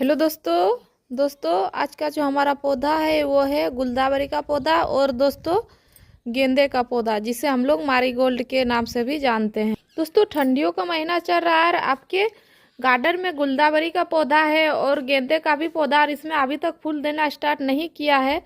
Hello दोस्तों आज का जो हमारा पौधा है वो है गुलदावरी का पौधा और दोस्तों गेंदे का पौधा जिसे हम लोग मारीगोल्ड के नाम से भी जानते हैं। दोस्तों ठंडियों का महीना चल रहा है, आपके गार्डन में गुलदावरी का पौधा है और गेंदे का भी पौधा और इसमें अभी तक फूल देना स्टार्ट नहीं किया है।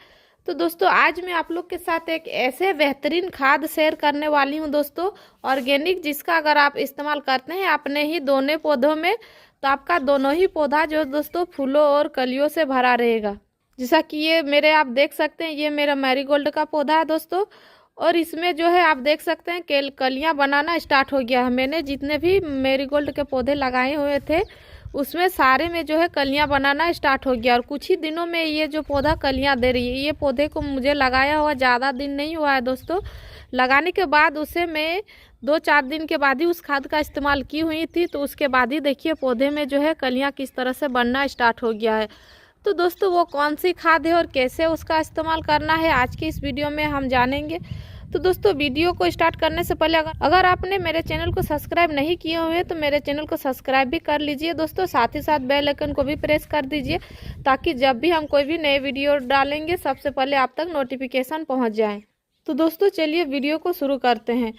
तो दोस्तों आज मैं आप लोग के साथ एक ऐसे बेहतरीन खाद शेयर करने वाली हूँ दोस्तों, ऑर्गेनिक, जिसका अगर आप इस्तेमाल करते हैं अपने ही दोनों पौधों में तो आपका दोनों ही पौधा जो दोस्तों फूलों और कलियों से भरा रहेगा। जैसा कि ये मेरे आप देख सकते हैं, ये मेरा मैरीगोल्ड का पौधा है दोस्तों, और इसमें जो है आप देख सकते हैं कलियां बनाना स्टार्ट हो गया है। मैंने जितने भी मैरीगोल्ड के पौधे लगाए हुए थे उसमें सारे में जो है कलियां बनाना स्टार्ट हो गया और कुछ ही दिनों में ये जो पौधा कलियां दे रही है। ये पौधे को मुझे लगाया हुआ ज़्यादा दिन नहीं हुआ है दोस्तों। लगाने के बाद उसे मैं 2-4 दिन के बाद ही उस खाद का इस्तेमाल की हुई थी, तो उसके बाद ही देखिए पौधे में जो है कलियां किस तरह से बनना स्टार्ट हो गया है। तो दोस्तों वो कौन सी खाद है और कैसे उसका इस्तेमाल करना है आज की इस वीडियो में हम जानेंगे। तो दोस्तों वीडियो को स्टार्ट करने से पहले अगर आपने मेरे चैनल को सब्सक्राइब नहीं किए हुए तो मेरे चैनल को सब्सक्राइब भी कर लीजिए दोस्तों, साथ ही साथ बेल आइकन को भी प्रेस कर दीजिए ताकि जब भी हम कोई भी नए वीडियो डालेंगे सबसे पहले आप तक नोटिफिकेशन पहुंच जाए। तो दोस्तों चलिए वीडियो को शुरू करते हैं।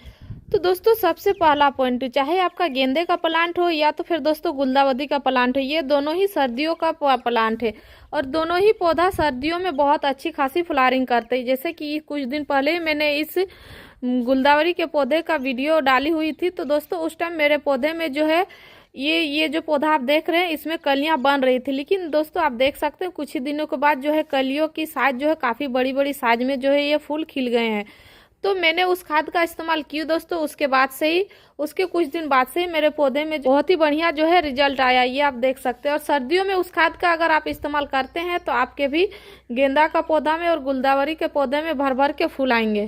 तो दोस्तों सबसे पहला पॉइंट, चाहे आपका गेंदे का प्लांट हो या तो फिर दोस्तों गुलदावरी का प्लांट हो, ये दोनों ही सर्दियों का प्लांट है और दोनों ही पौधा सर्दियों में बहुत अच्छी खासी फ्लावरिंग करते हैं। जैसे कि कुछ दिन पहले ही मैंने इस गुलदावरी के पौधे का वीडियो डाली हुई थी, तो दोस्तों उस टाइम मेरे पौधे में जो है ये जो पौधा आप देख रहे हैं इसमें कलियां बन रही थी, लेकिन दोस्तों आप देख सकते हैं कुछ ही दिनों के बाद जो है कलियों की साइज जो है काफ़ी बड़ी बड़ी साइज में जो है ये फूल खिल गए हैं। तो मैंने उस खाद का इस्तेमाल किया दोस्तों, उसके बाद से ही उसके कुछ दिन बाद से ही मेरे पौधे में बहुत ही बढ़िया जो है रिजल्ट आया, ये आप देख सकते हैं। और सर्दियों में उस खाद का अगर आप इस्तेमाल करते हैं तो आपके भी गेंदा का पौधा में और गुलदावरी के पौधे में भर भर के फूल आएंगे।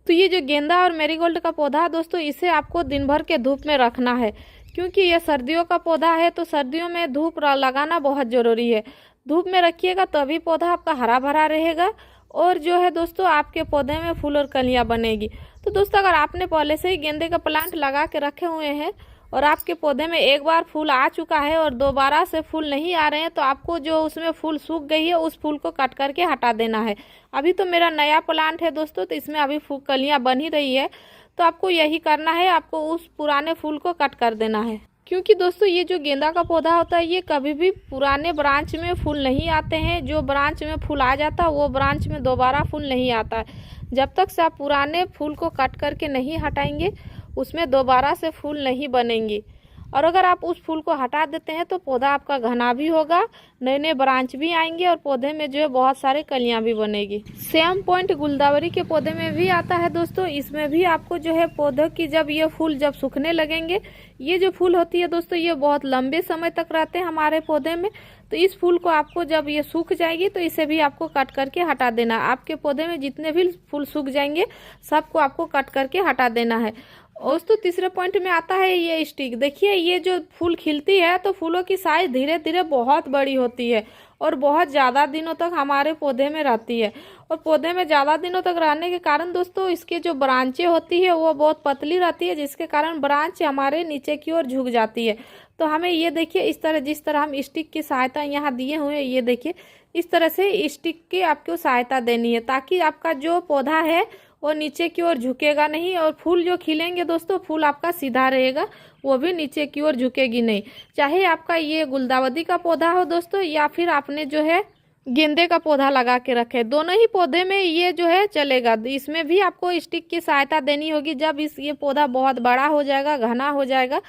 तो ये जो गेंदा और मैरीगोल्ड का पौधा है दोस्तों, इसे आपको दिन भर के धूप में रखना है क्योंकि ये सर्दियों का पौधा है, तो सर्दियों में धूप लगाना बहुत ज़रूरी है। धूप में रखिएगा तभी पौधा आपका हरा भरा रहेगा और जो है दोस्तों आपके पौधे में फूल और कलियां बनेगी। तो दोस्तों अगर आपने पहले से ही गेंदे का प्लांट लगा के रखे हुए हैं और आपके पौधे में एक बार फूल आ चुका है और दोबारा से फूल नहीं आ रहे हैं, तो आपको जो उसमें फूल सूख गई है उस फूल को कट करके हटा देना है। अभी तो मेरा नया प्लांट है दोस्तों, तो इसमें अभी कलियां बन ही रही है, तो आपको यही करना है, आपको उस पुराने फूल को कट कर देना है। क्योंकि दोस्तों ये जो गेंदा का पौधा होता है ये कभी भी पुराने ब्रांच में फूल नहीं आते हैं। जो ब्रांच में फूल आ जाता है वो ब्रांच में दोबारा फूल नहीं आता है। जब तक से आप पुराने फूल को कट करके नहीं हटाएंगे उसमें दोबारा से फूल नहीं बनेंगे, और अगर आप उस फूल को हटा देते हैं तो पौधा आपका घना भी होगा, नए नए ब्रांच भी आएंगे और पौधे में जो है बहुत सारे कलियां भी बनेगी। सेम पॉइंट गुलदावरी के पौधे में भी आता है दोस्तों। इसमें भी आपको जो है पौधों की जब ये फूल जब सूखने लगेंगे, ये जो फूल होती है दोस्तों ये बहुत लंबे समय तक रहते हैं हमारे पौधे में, तो इस फूल को आपको जब ये सूख जाएगी तो इसे भी आपको कट करके हटा देना। आपके पौधे में जितने भी फूल सूख जाएंगे सबको आपको कट करके हटा देना है। दोस्तों तीसरे पॉइंट में आता है ये स्टिक। देखिए ये जो फूल खिलती है तो फूलों की साइज धीरे धीरे बहुत बड़ी होती है और बहुत ज़्यादा दिनों तक हमारे पौधे में रहती है, और पौधे में ज़्यादा दिनों तक रहने के कारण दोस्तों इसके जो ब्रांचें होती है वो बहुत पतली रहती है, जिसके कारण ब्रांच हमारे नीचे की ओर झुक जाती है। तो हमें ये देखिए इस तरह, जिस तरह हम स्टिक की सहायता यहाँ दिए हुए हैं, ये देखिए इस तरह से स्टिक की आपको सहायता देनी है ताकि आपका जो पौधा है वो नीचे की ओर झुकेगा नहीं, और फूल जो खिलेंगे दोस्तों फूल आपका सीधा रहेगा, वो भी नीचे की ओर झुकेगी नहीं। चाहे आपका ये गुलदावरी का पौधा हो दोस्तों या फिर आपने जो है गेंदे का पौधा लगा के रखे, दोनों ही पौधे में ये जो है चलेगा। इसमें भी आपको स्टिक की सहायता देनी होगी। जब ये पौधा बहुत बड़ा हो जाएगा, घना हो जाएगा,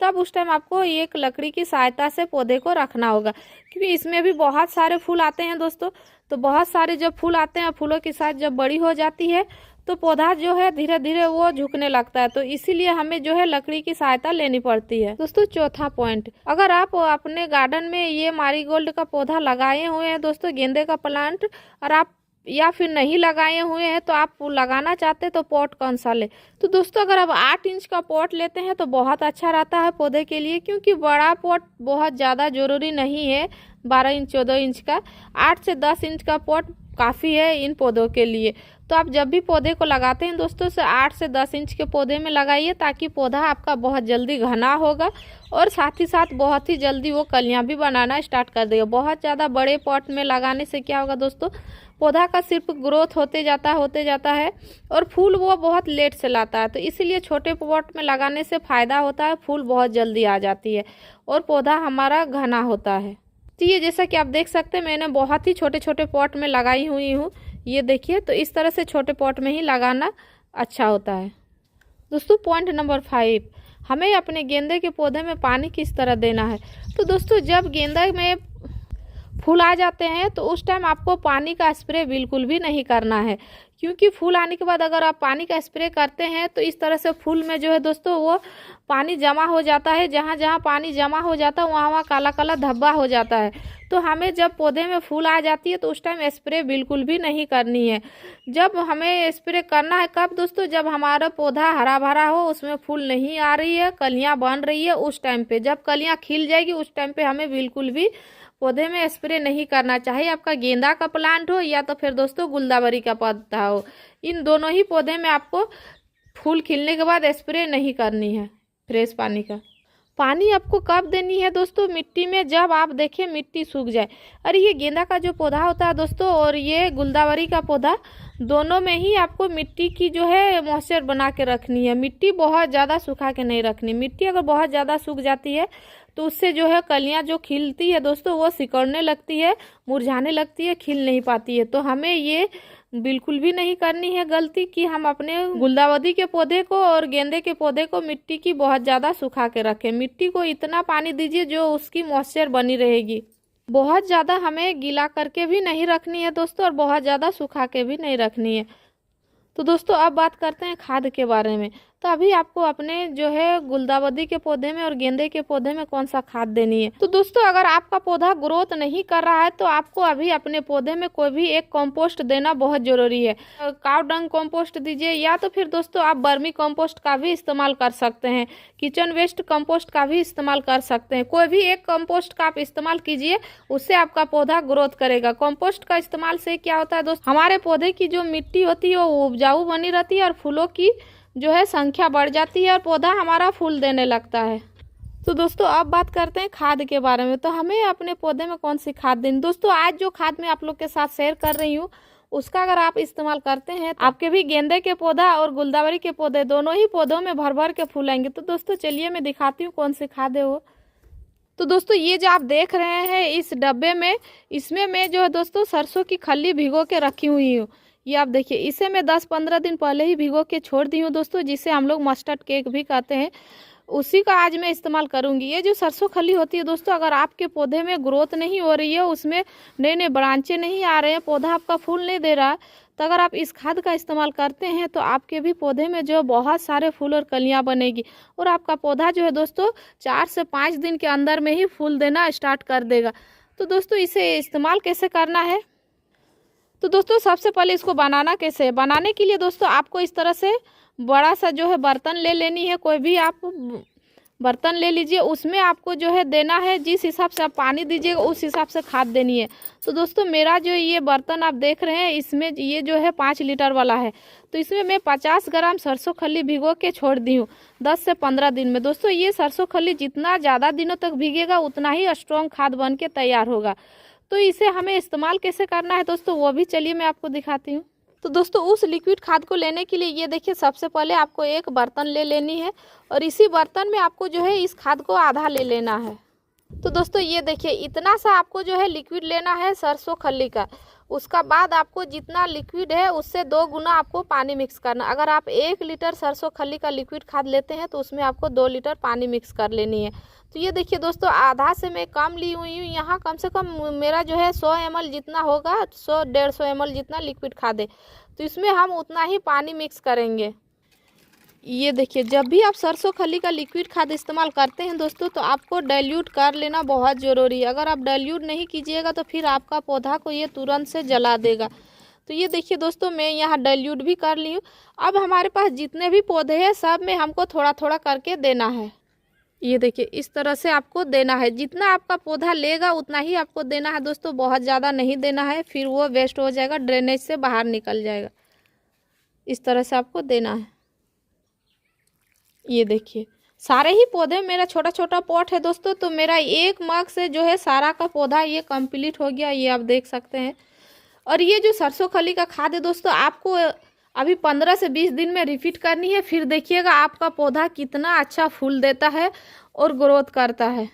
तब उस टाइम आपको एक लकड़ी की सहायता से पौधे को रखना होगा, क्योंकि इसमें भी बहुत सारे फूल आते हैं दोस्तों। तो बहुत सारे जब फूल आते हैं, फूलों की साइज जब बड़ी हो जाती है तो पौधा जो है धीरे धीरे वो झुकने लगता है, तो इसीलिए हमें जो है लकड़ी की सहायता लेनी पड़ती है। दोस्तों चौथा पॉइंट, अगर आप अपने गार्डन में ये मारीगोल्ड का पौधा लगाए हुए हैं दोस्तों, गेंदे का प्लांट, और आप या फिर नहीं लगाए हुए हैं तो आप लगाना चाहते हैं तो पॉट कौन सा ले। तो दोस्तों अगर आप 8 इंच का पॉट लेते हैं तो बहुत अच्छा रहता है पौधे के लिए, क्योंकि बड़ा पॉट बहुत ज़्यादा ज़रूरी नहीं है 12 इंच 14 इंच का, 8 से 10 इंच का पॉट काफ़ी है इन पौधों के लिए। तो आप जब भी पौधे को लगाते हैं दोस्तों 8 से 10 इंच के पौधे में लगाइए, ताकि पौधा आपका बहुत जल्दी घना होगा और साथ ही साथ बहुत ही जल्दी वो कलियां भी बनाना स्टार्ट कर देगा। बहुत ज़्यादा बड़े पॉट में लगाने से क्या होगा दोस्तों, पौधा का सिर्फ ग्रोथ होते जाता है और फूल वो बहुत लेट से लाता है। तो इसीलिए छोटे पॉट में लगाने से फ़ायदा होता है, फूल बहुत जल्दी आ जाती है और पौधा हमारा घना होता है। तो ये जैसा कि आप देख सकते हैं मैंने बहुत ही छोटे छोटे पॉट में लगाई हुई हूँ, ये देखिए। तो इस तरह से छोटे पॉट में ही लगाना अच्छा होता है। दोस्तों पॉइंट नंबर 5, हमें अपने गेंदे के पौधे में पानी किस तरह देना है। तो दोस्तों जब गेंदा में फूल आ जाते हैं तो उस टाइम आपको पानी का स्प्रे बिल्कुल भी नहीं करना है, क्योंकि फूल आने के बाद अगर आप पानी का स्प्रे करते हैं तो इस तरह से फूल में जो है दोस्तों वो पानी जमा हो जाता है। जहाँ जहाँ पानी जमा हो जाता है वहाँ वहाँ काला काला धब्बा हो जाता है। तो हमें जब पौधे में फूल आ जाती है तो उस टाइम स्प्रे बिल्कुल भी नहीं करनी है। जब हमें स्प्रे करना है कब दोस्तों, जब हमारा पौधा हरा भरा हो, उसमें फूल नहीं आ रही है, कलियाँ बन रही है, उस टाइम पे। जब कलियाँ खिल जाएगी उस टाइम पे हमें बिल्कुल भी पौधे में स्प्रे नहीं करना। चाहे आपका गेंदा का प्लांट हो या तो फिर दोस्तों गुलदावरी का पौधा हो, इन दोनों ही पौधे में आपको फूल खिलने के बाद स्प्रे नहीं करनी है फ्रेश पानी का। पानी आपको कब देनी है दोस्तों, मिट्टी में जब आप देखें मिट्टी सूख जाए। अरे ये गेंदा का जो पौधा होता है दोस्तों और ये गुलदावरी का पौधा, दोनों में ही आपको मिट्टी की जो है मॉइस्चर बना के रखनी है। मिट्टी बहुत ज़्यादा सुखा के नहीं रखनी। मिट्टी अगर बहुत ज़्यादा सूख जाती है तो उससे जो है कलियां जो खिलती है दोस्तों वो सिकुड़ने लगती है, मुरझाने लगती है, खिल नहीं पाती है। तो हमें ये बिल्कुल भी नहीं करनी है गलती कि हम अपने गुलदावरी के पौधे को और गेंदे के पौधे को मिट्टी की बहुत ज़्यादा सुखा के रखें। मिट्टी को इतना पानी दीजिए जो उसकी मॉइस्चर बनी रहेगी। बहुत ज़्यादा हमें गीला करके भी नहीं रखनी है दोस्तों और बहुत ज़्यादा सुखा के भी नहीं रखनी है। तो दोस्तों अब बात करते हैं खाद के बारे में। तो अभी आपको अपने जो है गुलदावरी के पौधे में और गेंदे के पौधे में कौन सा खाद देनी है। तो दोस्तों अगर आपका पौधा ग्रोथ नहीं कर रहा है तो आपको अभी अपने पौधे में कोई भी एक कंपोस्ट देना बहुत जरूरी है। काव डंग कंपोस्ट दीजिए या तो फिर दोस्तों आप बर्मी कंपोस्ट का भी इस्तेमाल कर सकते हैं, किचन वेस्ट कंपोस्ट का भी इस्तेमाल कर सकते हैं। कोई भी एक कंपोस्ट का आप इस्तेमाल कीजिए, उससे आपका पौधा ग्रोथ करेगा। कंपोस्ट का इस्तेमाल से क्या होता है दोस्तों, हमारे पौधे की जो मिट्टी होती है वो उपजाऊ बनी रहती है और फूलों की जो है संख्या बढ़ जाती है और पौधा हमारा फूल देने लगता है। तो दोस्तों अब बात करते हैं खाद के बारे में। तो हमें अपने पौधे में कौन सी खाद देनी। दोस्तों आज जो खाद मैं आप लोग के साथ शेयर कर रही हूँ उसका अगर आप इस्तेमाल करते हैं तो आपके भी गेंदे के पौधा और गुलदावरी के पौधे दोनों ही पौधों में भर भर के फूल आएंगे। तो दोस्तों चलिए मैं दिखाती हूँ कौन सी खाद है वो। तो दोस्तों ये जो आप देख रहे हैं इस डब्बे में, इसमें मैं जो है दोस्तों सरसों की खल्ली भिगो के रखी हुई हूँ। ये आप देखिए, इसे मैं 10-15 दिन पहले ही भिगो के छोड़ दी हूँ दोस्तों, जिसे हम लोग मस्टर्ड केक भी कहते हैं। उसी का आज मैं इस्तेमाल करूँगी। ये जो सरसों खल्ली होती है दोस्तों, अगर आपके पौधे में ग्रोथ नहीं हो रही है, उसमें नए नए ब्रांचें नहीं आ रहे हैं, पौधा आपका फूल नहीं दे रहा, तो अगर आप इस खाद का इस्तेमाल करते हैं तो आपके भी पौधे में जो बहुत सारे फूल और कलियाँ बनेगी और आपका पौधा जो है दोस्तों 4 से 5 दिन के अंदर में ही फूल देना स्टार्ट कर देगा। तो दोस्तों इसे इस्तेमाल कैसे करना है। तो दोस्तों सबसे पहले इसको बनाना कैसे है। बनाने के लिए दोस्तों आपको इस तरह से बड़ा सा जो है बर्तन ले लेनी है। कोई भी आप बर्तन ले लीजिए, उसमें आपको जो है देना है, जिस हिसाब से आप पानी दीजिएगा उस हिसाब से खाद देनी है। तो दोस्तों मेरा जो ये बर्तन आप देख रहे हैं इसमें ये जो है 5 लीटर वाला है। तो इसमें मैं 50 ग्राम सरसों खल्ली भिगो के छोड़ दी हूँ 10 से 15 दिन में। दोस्तों ये सरसों खल्ली जितना ज़्यादा दिनों तक भीगेगा उतना ही स्ट्रॉन्ग खाद बन के तैयार होगा। तो इसे हमें इस्तेमाल कैसे करना है दोस्तों वो भी चलिए मैं आपको दिखाती हूँ। तो दोस्तों उस लिक्विड खाद को लेने के लिए ये देखिए, सबसे पहले आपको एक बर्तन ले लेनी है और इसी बर्तन में आपको जो है इस खाद को आधा ले लेना है। तो दोस्तों ये देखिए, इतना सा आपको जो है लिक्विड लेना है सरसों खल्ली का। उसका बाद आपको जितना लिक्विड है उससे 2 गुना आपको पानी मिक्स करना। अगर आप 1 लीटर सरसों खल्ली का लिक्विड खाद लेते हैं तो उसमें आपको 2 लीटर पानी मिक्स कर लेनी है। तो ये देखिए दोस्तों, आधा से मैं कम ली हुई हूँ। यहाँ कम से कम मेरा जो है 100 ml जितना होगा, 100-150 ml जितना लिक्विड खाद है, तो इसमें हम उतना ही पानी मिक्स करेंगे। ये देखिए, जब भी आप सरसों खल्ली का लिक्विड खाद इस्तेमाल करते हैं दोस्तों तो आपको डाइल्यूट कर लेना बहुत ज़रूरी है। अगर आप डाइल्यूट नहीं कीजिएगा तो फिर आपका पौधा को ये तुरंत से जला देगा। तो ये देखिए दोस्तों, मैं यहाँ डाइल्यूट भी कर ली हूँ। अब हमारे पास जितने भी पौधे हैं सब में हमको थोड़ा थोड़ा करके देना है। ये देखिए, इस तरह से आपको देना है। जितना आपका पौधा लेगा उतना ही आपको देना है दोस्तों, बहुत ज़्यादा नहीं देना है, फिर वो वेस्ट हो जाएगा, ड्रेनेज से बाहर निकल जाएगा। इस तरह से आपको देना है। ये देखिए सारे ही पौधे, मेरा छोटा छोटा पॉट है दोस्तों, तो मेरा 1 मग से जो है सारा का पौधा ये कंप्लीट हो गया, ये आप देख सकते हैं। और ये जो सरसों खली का खाद है दोस्तों, आपको अभी 15 से 20 दिन में रिपीट करनी है, फिर देखिएगा आपका पौधा कितना अच्छा फूल देता है और ग्रोथ करता है।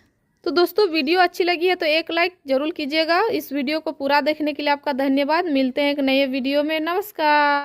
तो दोस्तों वीडियो अच्छी लगी है तो एक लाइक जरूर कीजिएगा। इस वीडियो को पूरा देखने के लिए आपका धन्यवाद। मिलते हैं एक नए वीडियो में। नमस्कार।